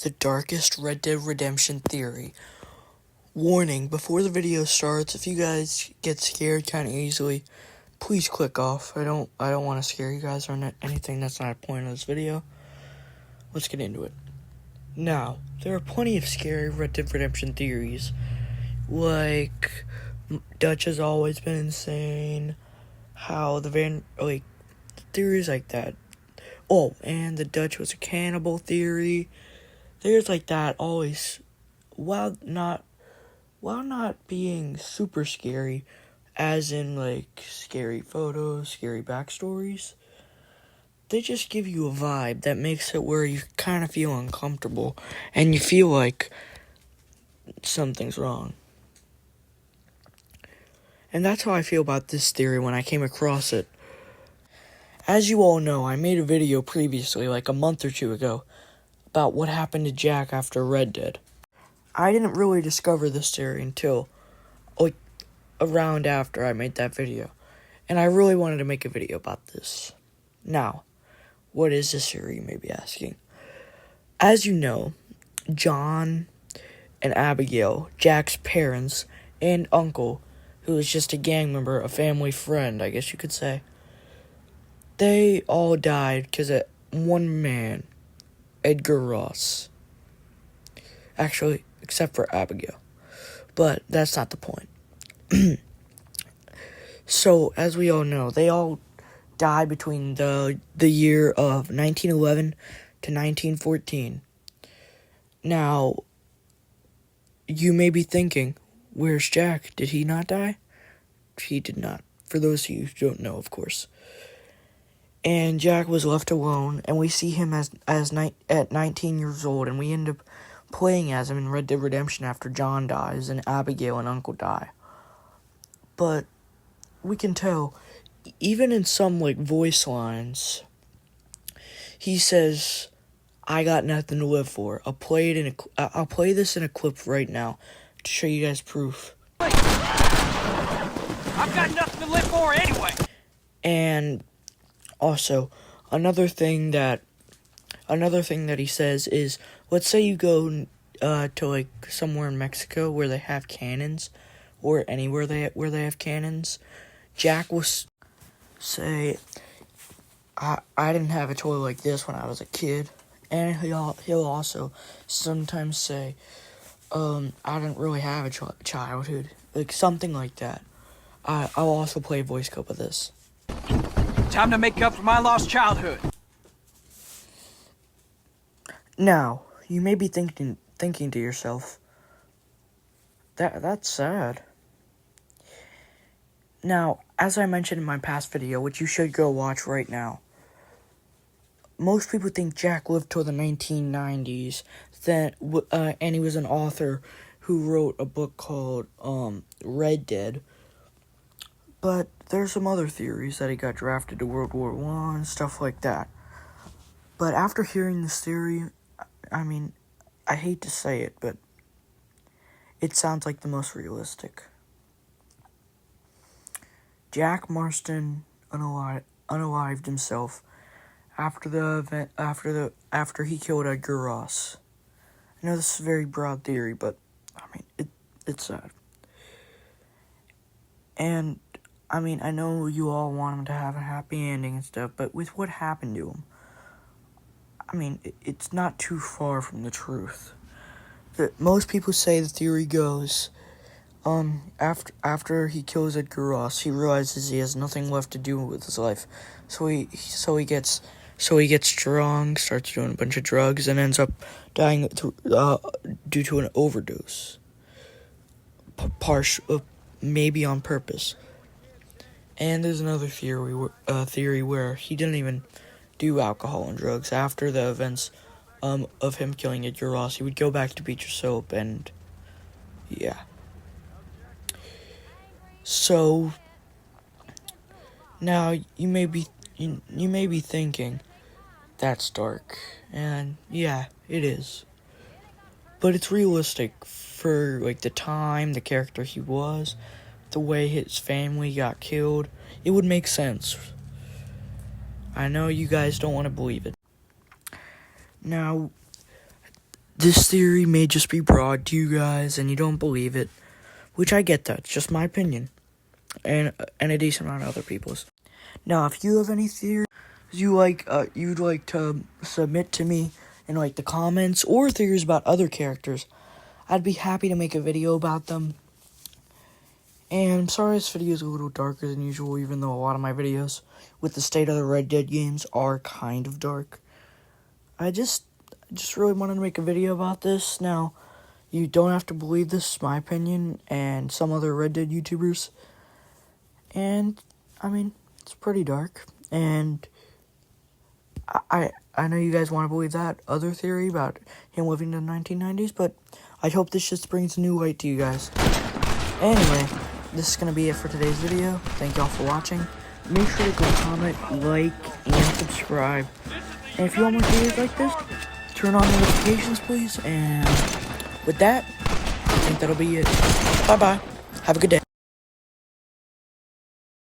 the darkest Red Dead Redemption theory. Warning, before the video starts, if you guys get scared kind of easily, please click off. I don't want to scare you guys or anything. That's not the point of this video. Let's get into it. Now, there are plenty of scary Red Dead Redemption theories, like Dutch has always been insane, how theories like that. Oh, and the Dutch was a cannibal theory. There's like that always, while not being super scary, as in like scary photos, scary backstories, they just give you a vibe that makes it where you kind of feel uncomfortable and you feel like something's wrong. And that's how I feel about this theory when I came across it. As you all know, I made a video previously, like a month or two ago, about what happened to Jack after Red Dead. I didn't really discover this theory until, like, around after I made that video. And I really wanted to make a video about this. Now, what is this theory, you may be asking? As you know, John and Abigail, Jack's parents and uncle, who was just a gang member, a family friend, I guess you could say, they all died because of one man, Edgar Ross. Actually, except for Abigail. But that's not the point. So, as we all know, they all died between the year of 1911 to 1914. Now, you may be thinking, where's Jack? Did he not die? He did not. For those of you who don't know, of course. And Jack was left alone, and we see him at 19 years old, and we end up playing as him in Red Dead Redemption after John dies and Abigail and Uncle die. But we can tell, even in some voice lines, he says, "I got nothing to live for." I'll play this in a clip right now to show you guys proof. I've got nothing to live for anyway. And also, another thing that he says is, let's say you go to somewhere in Mexico where they have cannons, or anywhere where they have cannons. Jack will say, I didn't have a toy like this when I was a kid. And he'll also sometimes say, I didn't really have a childhood. Something like that. I'll also play a voice clip of this. Time to make up for my lost childhood. Now, you may be thinking to yourself, that's sad. Now, as I mentioned in my past video, which you should go watch right now, most people think Jack lived till the 1990s, and he was an author who wrote a book called Red Dead. But there's some other theories that he got drafted to World War I and stuff like that. But after hearing this theory, I mean, I hate to say it, but it sounds like the most realistic. Jack Marston unalived himself after he killed Edgar Ross. I know this is a very broad theory, but I mean it's sad. And I mean, I know you all want him to have a happy ending and stuff, but with what happened to him, I mean, it's not too far from the truth. Most people say the theory goes, after he kills Edgar Ross, he realizes he has nothing left to do with his life, so he gets drunk, starts doing a bunch of drugs, and ends up dying due to an overdose, maybe on purpose. And there's another theory where he didn't even do alcohol and drugs after the events of him killing Edgar Ross. He would go back to Beach of Soap, and yeah. So now you may be thinking, that's dark, and yeah, it is. But it's realistic for the time, the character he was, the way his family got killed. It would make sense. I know you guys don't want to believe it. Now, this theory may just be broad to you guys and you don't believe it, which I get that. It's just my opinion and a decent amount of other people's. Now, if you have any theories you'd like to submit to me in like the comments or theories about other characters, I'd be happy to make a video about them. And I'm sorry this video is a little darker than usual, even though a lot of my videos with the state of the Red Dead games are kind of dark. I just really wanted to make a video about this. Now, you don't have to believe this, my opinion, and some other Red Dead YouTubers. And, I mean, it's pretty dark. And I know you guys want to believe that other theory about him living in the 1990s, but I hope this just brings a new light to you guys. Anyway, this is going to be it for today's video. Thank y'all for watching. Make sure to go comment, like, and subscribe. And if you want more videos like this, turn on notifications, please. And with that, I think that'll be it. Bye-bye. Have a good day.